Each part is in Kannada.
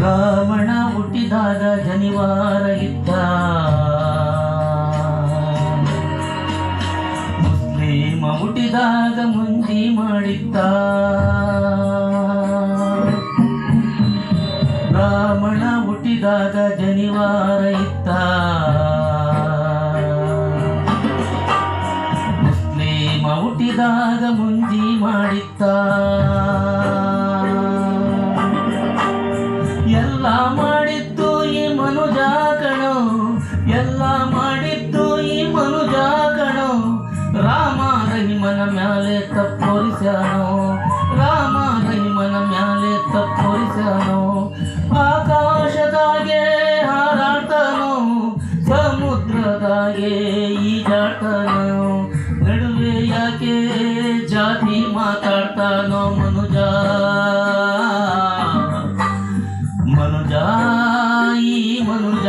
ರಾವಣ ಹುಟ್ಟಿದಾಗ ಜನಿವಾರ ಇದ್ದ, ಮುಸ್ಲಿಮ ಹುಟ್ಟಿದಾಗ ಮುಂಜಿ ಮಾಡಿದ್ದ. ರಾವಣ ಹುಟ್ಟಿದಾಗ ಜನಿವಾರ ಇದ್ದ, ಮುಸ್ಲಿಮ ಹುಟ್ಟಿದಾಗ ಮುಂಜಿ ಮಾಡಿದ್ದ. ಎಲ್ಲ ಮಾಡಿದ್ದು ಈ ಮನುಜ ಕಣೋ, ಎಲ್ಲ ಮಾಡಿದ್ದು ಈ ಮನುಜ ಕಣೋ. ರಾಮ ರಹಿಮನ ಮ್ಯಾಲೆ ತಪ್ಪೋರಿಸ್ಯಾನೋ, ರಾಮ ರಹಿಮನ ಮ್ಯಾಲೆ ತಪ್ಪೋರಿಸ್ಯಾನೋ. ಆಕಾಶದಾಗೆ ಹಾರಾಡ್ತಾನೋ, ಸಮುದ್ರದಾಗೆ ಈಜಾಡ್ತಾನೋ. ನಡುವೆ ಯಾಕೆ ಜಾತಿ ಮಾತಾಡ್ತಾನೋ ಮನುಜ, ಮನುಜ ಈ ಮನುಜ.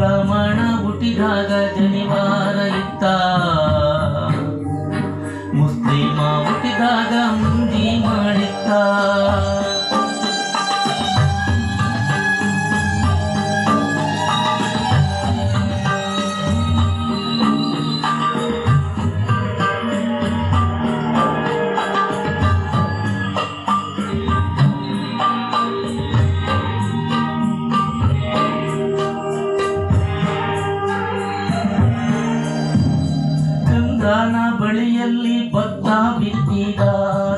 ರಾವಣ ಹುಟ್ಟಿದಾಗ ಜನಿವಾರ ಇದ್ದ, ಮುಸ್ಲಿಮ ಹುಟ್ಟಿದಾಗ ಮುಂಜಿ ಮಾಡಿದ್ದ. ಚಂದ್ರನ ಬಳಿಯಲ್ಲಿ ಭತ್ತ ಬಿತ್ತಿದ,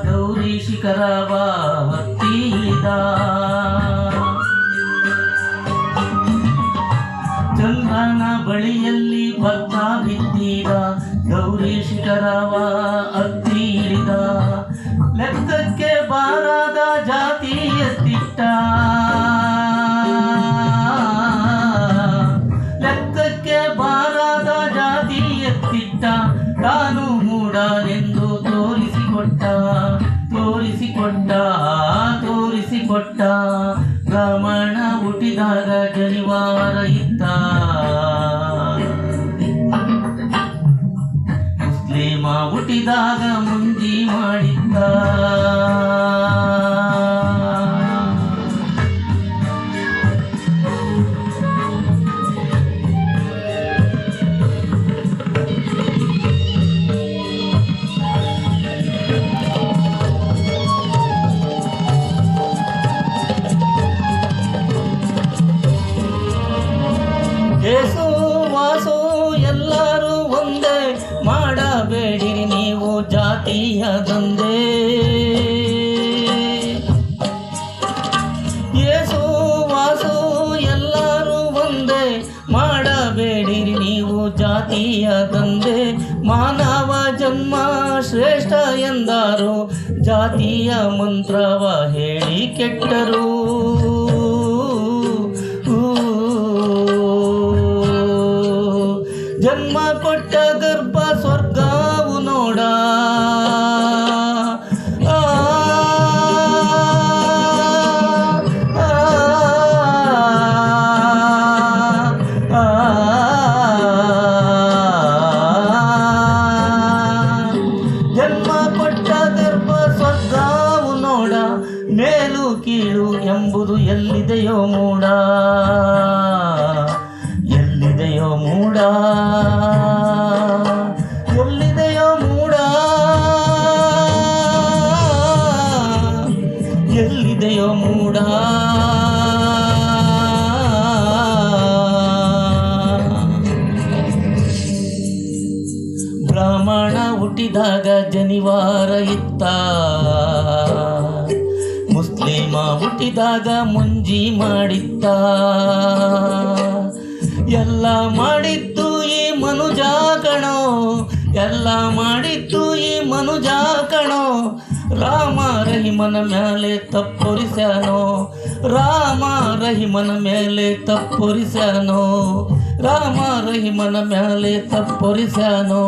ಗೌರಿ ಶಿಖರವ ಹತ್ತಿದ. ಚಂದ್ರನ ಬಳಿಯಲ್ಲಿ ಭತ್ತ ಬಿತ್ತಿದ, ಗೌರಿ ಶಿಖರವ ಹತ್ತಿದ. ಲೆಕ್ಕಕ್ಕೆ ಬಾರದ ಜಾತಿ ಎತ್ತಿಟ್ಟ, ಲೆಕ್ಕಕ್ಕೆ ಬಾರದ ಜಾತಿ ಎತ್ತಿಟ್ಟ. ತಾನು ಮೂಡನೆಂದು ತೋರಿಸಿಕೊಟ್ಟ, ತೋರಿಸಿಕೊಟ್ಟ, ತೋರಿಸಿಕೊಟ್ಟ. ರಾವಣ ಹುಟ್ಟಿದಾಗ ಜನಿವಾರ ಇದ್ದ, ಮುಸ್ಲಿಮ ಹುಟ್ಟಿದಾಗ ಮುಂಜಿ ಮಾಡಿದ್ದ. ಏಸು ವಾಸು ಎಲ್ಲರೂ ಒಂದೇ, ಮಾಡಬೇಡಿರಿ ನೀವು ಜಾತಿಯ ದಂಧೆ. ಏಸು ವಾಸು ಎಲ್ಲರೂ ಒಂದೇ, ಮಾಡಬೇಡಿರಿ ನೀವು ಜಾತಿಯ ದಂಧೆ. ಮಾನವ ಜನ್ಮ ಶ್ರೇಷ್ಠ ಎಂದಾರು, ಜಾತಿಯ ಮಂತ್ರವ ಹೇಳಿ ಕೆಟ್ಟರು. ಜನ್ಮ ಕೊಟ್ಟ ಗರ್ಭ ಸ್ವರ್ಗವು ನೋಡ, ಜನ್ಮ ಕೊಟ್ಟ ಗರ್ಭ ಸ್ವರ್ಗವು ನೋಡ. ಮೇಲು ಕೀಳು ಎಂಬುದು ಎಲ್ಲಿದೆಯೋ ಮೂಡ, ಎಲ್ಲಿದೆಯೋ ಮೂಡ, ಎಲ್ಲಿದೆಯೋ ಮೂಡ, ಎಲ್ಲಿದೆಯೋ ಮೂಡ. ಬ್ರಾಹ್ಮಣ ಹುಟ್ಟಿದಾಗ ಜನಿವಾರ ಇತ್ತ, ಮುಸ್ಲಿಮ ಹುಟ್ಟಿದಾಗ ಮುಂಜಿ ಮಾಡಿದ್ದ. ಎಲ್ಲ ಮಾಡಿದ್ದು ಈ ಮನುಜ ಕಣೋ, ಎಲ್ಲ ಮಾಡಿದ್ದು ಈ ಮನುಜ ಕಣೋ. ರಾಮ ರಹಿಮನ ಮೇಲೆ ತಪ್ಪೊರಿಸ್ಯಾನೋ, ರಾಮ ರಹಿಮನ ಮೇಲೆ ತಪ್ಪೊರಿಸ್ಯಾನೋ, ರಾಮ ರಹಿಮನ ಮೇಲೆ ತಪ್ಪೊರಿಸ್ಯಾನೋ.